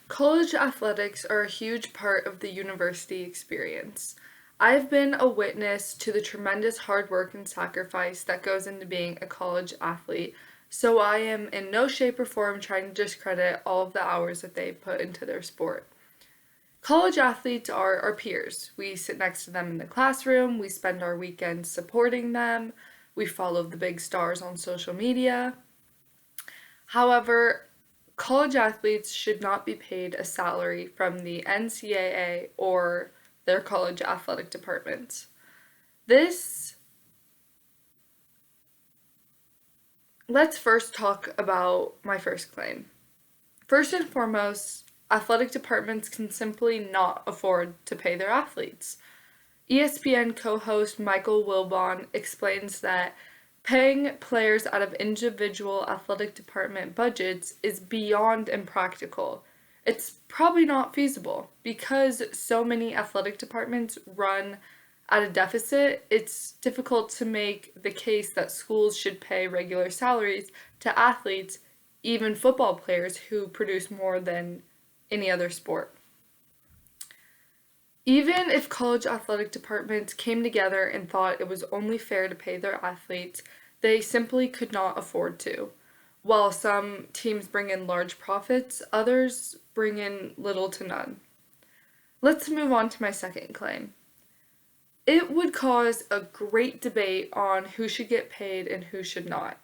College athletics are a huge part of the university experience. I've been a witness to the tremendous hard work and sacrifice that goes into being a college athlete, so I am in no shape or form trying to discredit all of the hours that they put into their sport. College athletes are our peers. We sit next to them in the classroom, we spend our weekends supporting them, we follow the big stars on social media. However, college athletes should not be paid a salary from the NCAA or their college athletic departments. This, let's first talk about my first claim. First and foremost, athletic departments can simply not afford to pay their athletes. ESPN co host Michael Wilbon explains that paying players out of individual athletic department budgets is beyond impractical. It's probably not feasible because so many athletic departments run at a deficit. It's difficult to make the case that schools should pay regular salaries to athletes, even football players who produce more than any other sport. Even if college athletic departments came together and thought it was only fair to pay their athletes, they simply could not afford to. While some teams bring in large profits, others bring in little to none. Let's move on to my second claim. It would cause a great debate on who should get paid and who should not.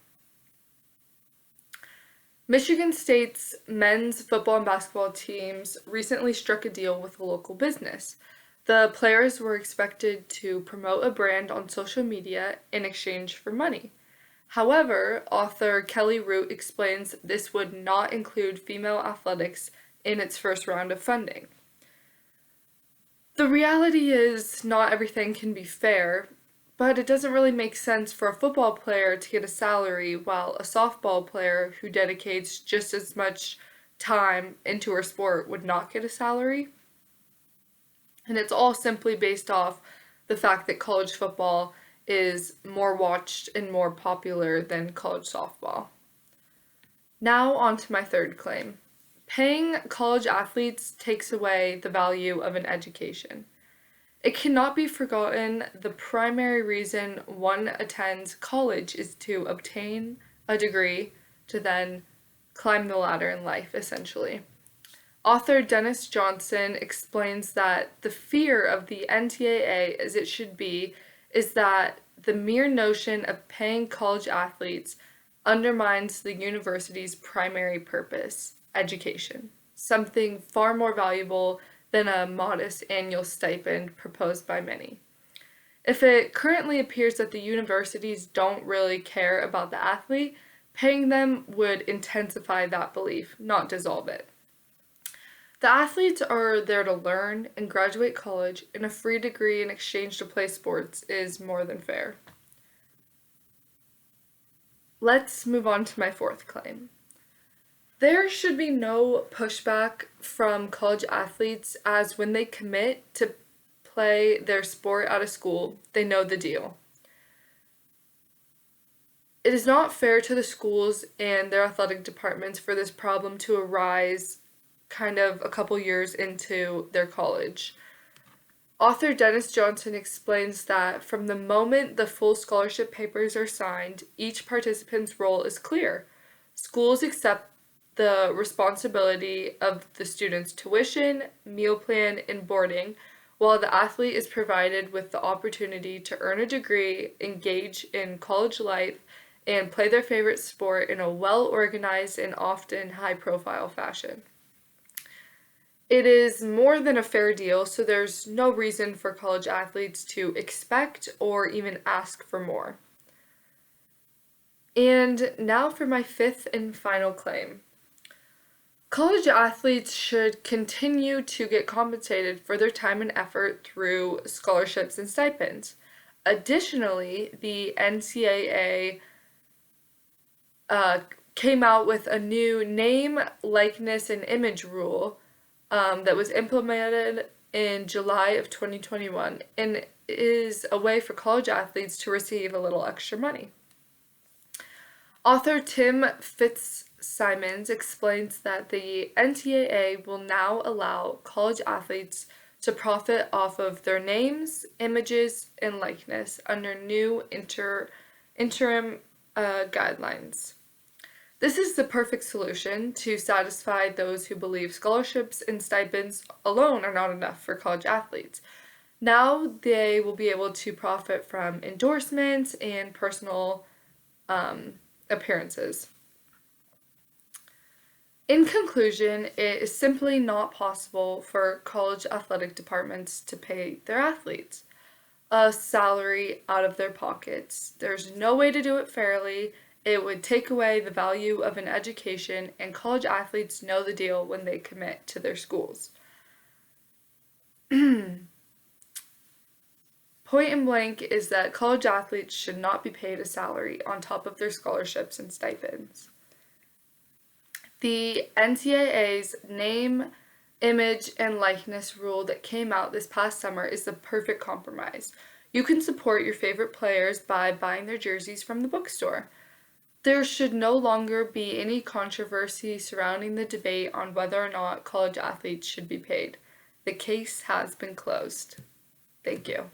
Michigan State's men's football and basketball teams recently struck a deal with a local business. The players were expected to promote a brand on social media in exchange for money. However, author Kelly Root explains this would not include female athletics in its first round of funding. The reality is, not everything can be fair, but it doesn't really make sense for a football player to get a salary while a softball player who dedicates just as much time into her sport would not get a salary. And it's all simply based off the fact that college football is more watched and more popular than college softball. Now, on to my third claim. Paying college athletes takes away the value of an education. It cannot be forgotten the primary reason one attends college is to obtain a degree to then climb the ladder in life, essentially. Author Dennis Johnson explains that the fear of the NCAA, as it should be, is that the mere notion of paying college athletes undermines the university's primary purpose, education, something far more valuable than a modest annual stipend proposed by many. If it currently appears that the universities don't really care about the athlete, paying them would intensify that belief, not dissolve it. The athletes are there to learn and graduate college, and a free degree in exchange to play sports is more than fair. Let's move on to my fourth claim. There should be no pushback from college athletes, as when they commit to play their sport out of school, they know the deal. It is not fair to the schools and their athletic departments for this problem to arise kind of a couple years into their college. Author Dennis Johnson explains that from the moment the full scholarship papers are signed, each participant's role is clear. Schools accept the responsibility of the student's tuition, meal plan, and boarding, while the athlete is provided with the opportunity to earn a degree, engage in college life, and play their favorite sport in a well-organized and often high-profile fashion. It is more than a fair deal, so there's no reason for college athletes to expect or even ask for more. And now for my fifth and final claim. College athletes should continue to get compensated for their time and effort through scholarships and stipends. Additionally, the NCAA came out with a new name, likeness, and image rule that was implemented in July of 2021 and is a way for college athletes to receive a little extra money. Author Tim Simons explains that the NCAA will now allow college athletes to profit off of their names, images, and likeness under new interim guidelines. This is the perfect solution to satisfy those who believe scholarships and stipends alone are not enough for college athletes. Now they will be able to profit from endorsements and personal appearances. In conclusion, it is simply not possible for college athletic departments to pay their athletes a salary out of their pockets. There's no way to do it fairly. It would take away the value of an education, and college athletes know the deal when they commit to their schools. Point and blank is that college athletes should not be paid a salary on top of their scholarships and stipends. The NCAA's name, image, and likeness rule that came out this past summer is the perfect compromise. You can support your favorite players by buying their jerseys from the bookstore. There should no longer be any controversy surrounding the debate on whether or not college athletes should be paid. The case has been closed. Thank you.